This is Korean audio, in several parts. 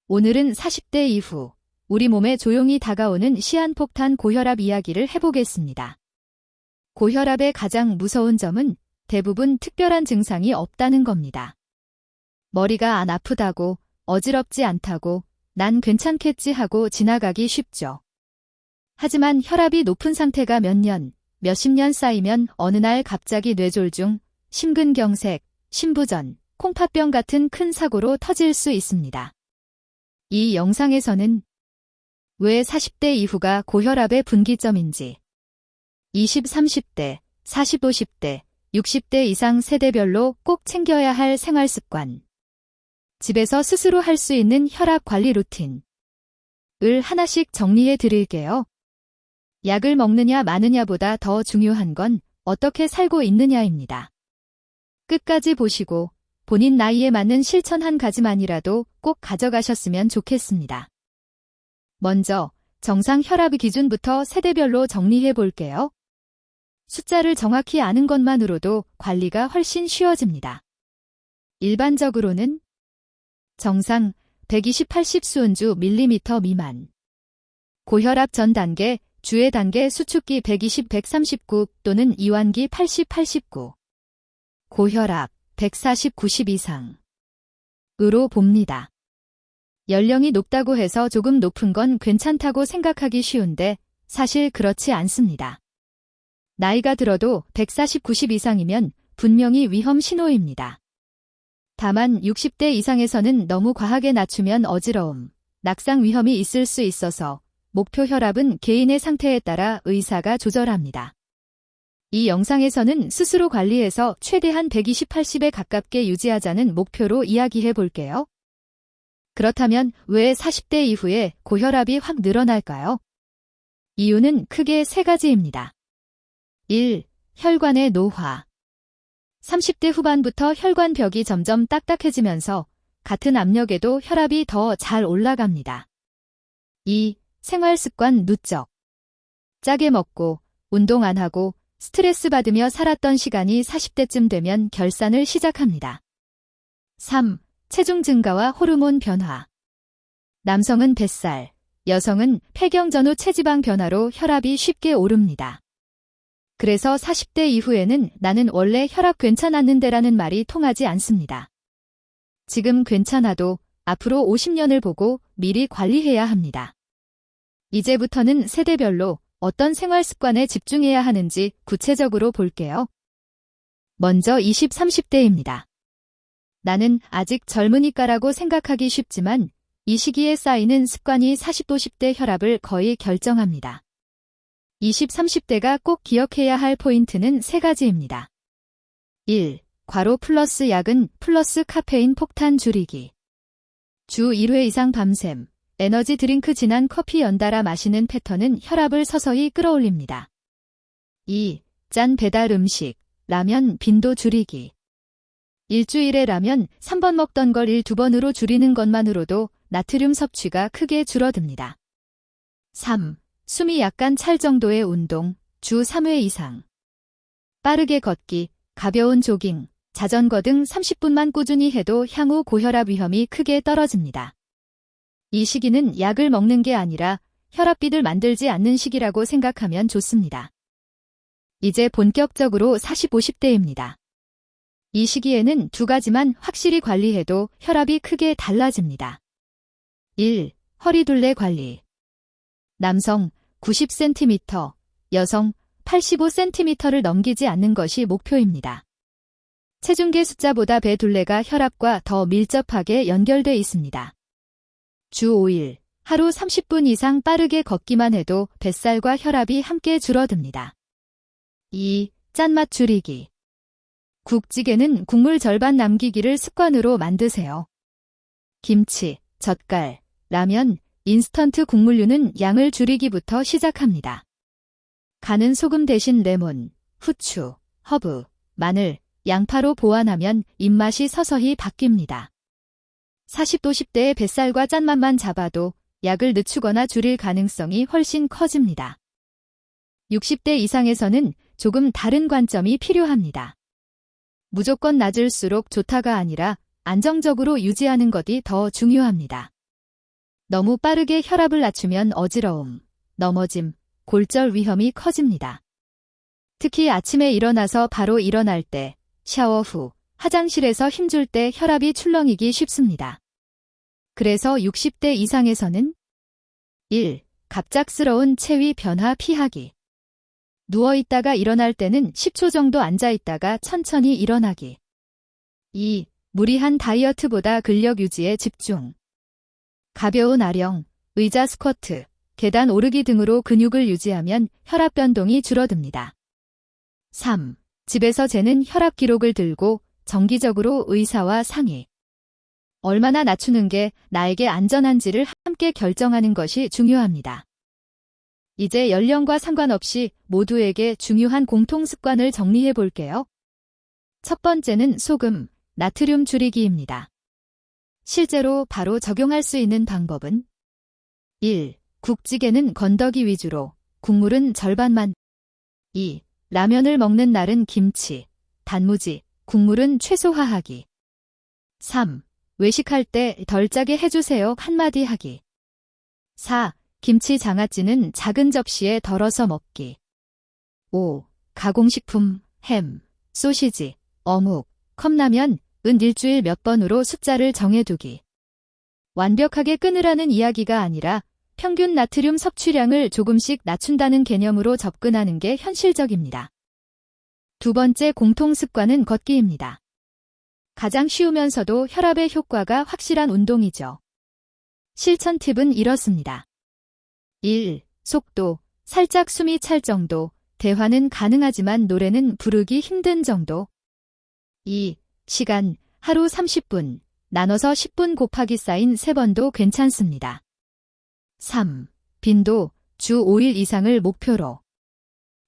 오늘은 40대 이후 우리 몸에 조용히 다가오는 시한폭탄 고혈압 이야기를 해보겠습니다. 고혈압의 가장 무서운 점은 대부분 특별한 증상이 없다는 겁니다. 머리가 안 아프다고, 어지럽지 않다고, 난 괜찮겠지 하고 지나가기 쉽죠. 하지만 혈압이 높은 상태가 몇 년, 몇십 년 쌓이면 어느 날 갑자기 뇌졸중, 심근경색, 심부전, 콩팥병 같은 큰 사고로 터질 수 있습니다. 이 영상에서는 왜 40대 이후가 고혈압의 분기점인지, 20, 30대, 40, 50대, 60대 이상 세대별로 꼭 챙겨야 할 생활습관, 집에서 스스로 할 수 있는 혈압 관리 루틴을 하나씩 정리해 드릴게요. 약을 먹느냐 마느냐보다 더 중요한 건 어떻게 살고 있느냐입니다. 끝까지 보시고 본인 나이에 맞는 실천 한 가지만이라도 꼭 가져가셨으면 좋겠습니다. 먼저 정상 혈압 기준부터 세대별로 정리해 볼게요. 숫자를 정확히 아는 것만으로도 관리가 훨씬 쉬워집니다. 일반적으로는 정상 120/80 수은주 밀리미터 미만, 고혈압 전 단계, 주의 단계 수축기 120/139 또는 이완기 80/89, 고혈압 140/90 이상으로 봅니다. 연령이 높다고 해서 조금 높은 건 괜찮다고 생각하기 쉬운데 사실 그렇지 않습니다. 나이가 들어도 140/90 이상이면 분명히 위험 신호입니다. 다만 60대 이상에서는 너무 과하게 낮추면 어지러움, 낙상 위험이 있을 수 있어서 목표 혈압은 개인의 상태에 따라 의사가 조절합니다. 이 영상에서는 스스로 관리해서 최대한 120/80에 가깝게 유지하자는 목표로 이야기해 볼게요. 그렇다면 왜 40대 이후에 고혈압이 확 늘어날까요? 이유는 크게 세 가지입니다. 1. 혈관의 노화. 30대 후반부터 혈관벽이 점점 딱딱해지면서 같은 압력에도 혈압이 더 잘 올라갑니다. 2. 생활습관 누적. 짜게 먹고, 운동 안 하고, 스트레스 받으며 살았던 시간이 40대쯤 되면 결산을 시작합니다. 3. 체중 증가와 호르몬 변화. 남성은 뱃살, 여성은 폐경 전후 체지방 변화로 혈압이 쉽게 오릅니다. 그래서 40대 이후에는 나는 원래 혈압 괜찮았는데라는 말이 통하지 않습니다. 지금 괜찮아도 앞으로 50년을 보고 미리 관리해야 합니다. 이제부터는 세대별로 어떤 생활 습관에 집중해야 하는지 구체적으로 볼게요. 먼저 20, 30대입니다. 나는 아직 젊으니까라고 생각하기 쉽지만 이 시기에 쌓이는 습관이 40, 50대 혈압을 거의 결정합니다. 20, 30대가 꼭 기억해야 할 포인트는 세 가지입니다. 1. 과로 플러스 야근 플러스 카페인 폭탄 줄이기. 주 1회 이상 밤샘, 에너지 드링크 진한 커피 연달아 마시는 패턴은 혈압을 서서히 끌어올립니다. 2. 짠 배달 음식, 라면 빈도 줄이기. 일주일에 라면 3번 먹던 걸 1~2번으로 줄이는 것만으로도 나트륨 섭취가 크게 줄어듭니다. 3. 숨이 약간 찰 정도의 운동, 주 3회 이상. 빠르게 걷기, 가벼운 조깅, 자전거 등 30분만 꾸준히 해도 향후 고혈압 위험이 크게 떨어집니다. 이 시기는 약을 먹는 게 아니라 혈압비를 만들지 않는 시기라고 생각하면 좋습니다. 이제 본격적으로 40, 50대입니다. 이 시기에는 두 가지만 확실히 관리해도 혈압이 크게 달라집니다. 1. 허리둘레 관리. 남성 90cm, 여성 85cm를 넘기지 않는 것이 목표입니다. 체중계 숫자보다 배 둘레가 혈압과 더 밀접하게 연결돼 있습니다. 주 5일, 하루 30분 이상 빠르게 걷기만 해도 뱃살과 혈압이 함께 줄어듭니다. 2. 짠맛 줄이기. 국찌개는 국물 절반 남기기를 습관으로 만드세요. 김치, 젓갈, 라면, 인스턴트 국물류는 양을 줄이기부터 시작합니다. 간은 소금 대신 레몬, 후추, 허브, 마늘, 양파로 보완하면 입맛이 서서히 바뀝니다. 40, 50대의 뱃살과 짠맛만 잡아도 약을 늦추거나 줄일 가능성이 훨씬 커집니다. 60대 이상에서는 조금 다른 관점이 필요합니다. 무조건 낮을수록 좋다가 아니라 안정적으로 유지하는 것이 더 중요합니다. 너무 빠르게 혈압을 낮추면 어지러움, 넘어짐, 골절 위험이 커집니다. 특히 아침에 일어나서 바로 일어날 때, 샤워 후, 화장실에서 힘줄 때 혈압이 출렁이기 쉽습니다. 그래서 60대 이상에서는 1. 갑작스러운 체위 변화 피하기. 누워있다가 일어날 때는 10초 정도 앉아있다가 천천히 일어나기. 2. 무리한 다이어트보다 근력 유지에 집중. 가벼운 아령, 의자 스쿼트, 계단 오르기 등으로 근육을 유지하면 혈압 변동이 줄어듭니다. 3. 집에서 재는 혈압 기록을 들고 정기적으로 의사와 상의. 얼마나 낮추는 게 나에게 안전한지를 함께 결정하는 것이 중요합니다. 이제 연령과 상관없이 모두에게 중요한 공통습관을 정리해 볼게요. 첫 번째는 소금, 나트륨 줄이기입니다. 실제로 바로 적용할 수 있는 방법은 1. 국찌개는 건더기 위주로, 국물은 절반만. 2. 라면을 먹는 날은 김치, 단무지, 국물은 최소화하기. 3. 외식할 때 덜 짜게 해주세요 한마디 하기. 4. 김치 장아찌는 작은 접시에 덜어서 먹기. 5. 가공식품, 햄, 소시지, 어묵, 컵라면, 은 일주일 몇 번으로 숫자를 정해두기. 완벽하게 끊으라는 이야기가 아니라 평균 나트륨 섭취량을 조금씩 낮춘다는 개념으로 접근하는 게 현실적입니다. 두 번째 공통습관은 걷기입니다. 가장 쉬우면서도 혈압의 효과가 확실한 운동이죠. 실천 팁은 이렇습니다. 1. 속도, 살짝 숨이 찰 정도, 대화는 가능하지만 노래는 부르기 힘든 정도. 2. 시간, 하루 30분, 나눠서 10분 곱하기 쌓인 3번도 괜찮습니다. 3. 빈도, 주 5일 이상을 목표로.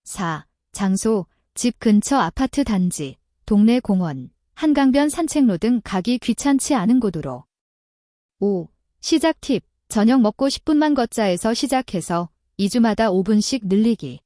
4. 장소, 집 근처 아파트 단지, 동네 공원, 한강변 산책로 등 가기 귀찮지 않은 곳으로. 5. 시작 팁, 저녁 먹고 10분만 걷자에서 시작해서 2주마다 5분씩 늘리기.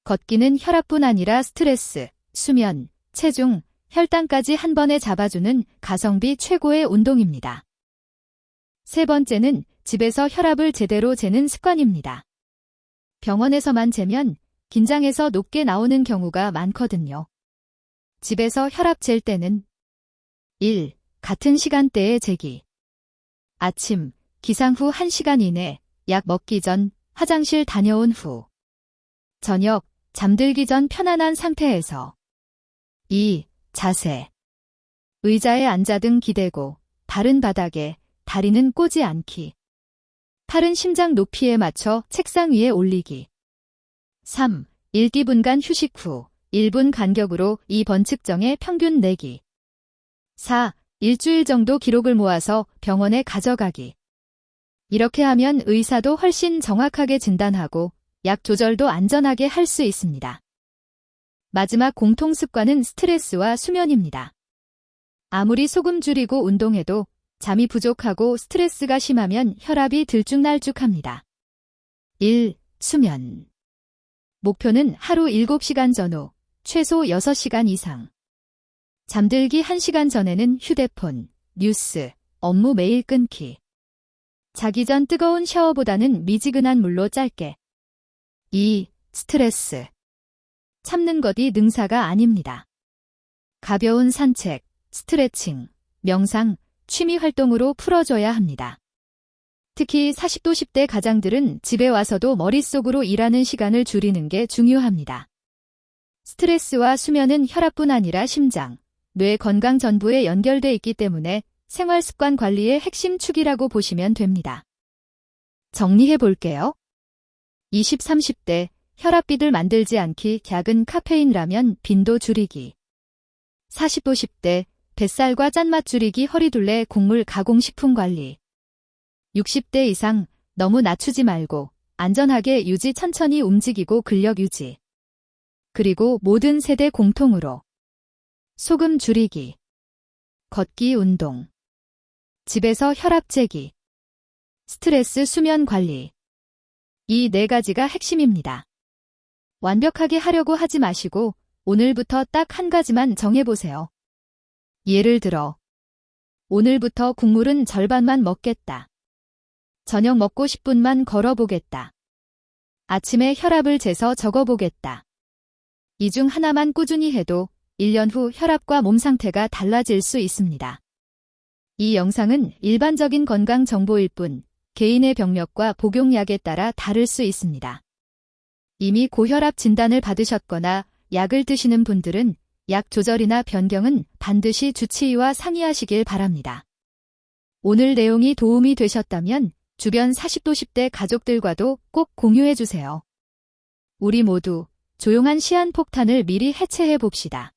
걷기는 혈압뿐 아니라 스트레스, 수면, 체중, 혈당까지 한 번에 잡아주는 가성비 최고의 운동입니다. 세 번째는 집에서 혈압을 제대로 재는 습관입니다. 병원에서만 재면 긴장해서 높게 나오는 경우가 많거든요. 집에서 혈압 잴 때는 1. 같은 시간대에 재기. 아침, 기상 후 1시간 이내, 약 먹기 전, 화장실 다녀온 후. 저녁, 잠들기 전 편안한 상태에서. 2. 자세. 의자에 앉아 등 기대고, 발은 바닥에, 다리는 꼬지 않기. 팔은 심장 높이에 맞춰 책상 위에 올리기. 3. 읽기 분간 휴식 후 1분 간격으로 2번 측정에 평균 내기. 4. 일주일 정도 기록을 모아서 병원에 가져가기. 이렇게 하면 의사도 훨씬 정확하게 진단하고 약 조절도 안전하게 할 수 있습니다. 마지막 공통습관은 스트레스와 수면입니다. 아무리 소금 줄이고 운동해도 잠이 부족하고 스트레스가 심하면 혈압이 들쭉날쭉합니다. 1. 수면. 목표는 하루 7시간 전후, 최소 6시간 이상. 잠들기 1시간 전에는 휴대폰, 뉴스, 업무 메일 끊기. 자기 전 뜨거운 샤워보다는 미지근한 물로 짧게. 2. 스트레스. 참는 것이 능사가 아닙니다. 가벼운 산책, 스트레칭, 명상, 취미 활동으로 풀어줘야 합니다. 특히 40도 10대 가장들은 집에 와서도 머릿속으로 일하는 시간을 줄이는 게 중요합니다. 스트레스와 수면은 혈압뿐 아니라 심장, 뇌 건강 전부에 연결돼 있기 때문에 생활습관 관리의 핵심 축이라고 보시면 됩니다. 정리해 볼게요. 20, 30대 혈압비들 만들지 않기 약은 카페인라면 빈도 줄이기. 40, 50대 뱃살과 짠맛 줄이기 허리둘레 곡물 가공식품 관리. 60대 이상 너무 낮추지 말고 안전하게 유지 천천히 움직이고 근력 유지. 그리고 모든 세대 공통으로 소금 줄이기, 걷기 운동, 집에서 혈압 재기, 스트레스 수면 관리. 이 4가지가 핵심입니다. 완벽하게 하려고 하지 마시고 오늘부터 딱 한 가지만 정해보세요. 예를 들어 오늘부터 국물은 절반만 먹겠다. 저녁 먹고 10분만 걸어보겠다. 아침에 혈압을 재서 적어보겠다. 이 중 하나만 꾸준히 해도 1년 후 혈압과 몸 상태가 달라질 수 있습니다. 이 영상은 일반적인 건강 정보일 뿐 개인의 병력과 복용약에 따라 다를 수 있습니다. 이미 고혈압 진단을 받으셨거나 약을 드시는 분들은 약 조절이나 변경은 반드시 주치의와 상의하시길 바랍니다. 오늘 내용이 도움이 되셨다면 주변 40도 10대 가족들과도 꼭 공유해 주세요. 우리 모두 조용한 시한폭탄을 미리 해체해 봅시다.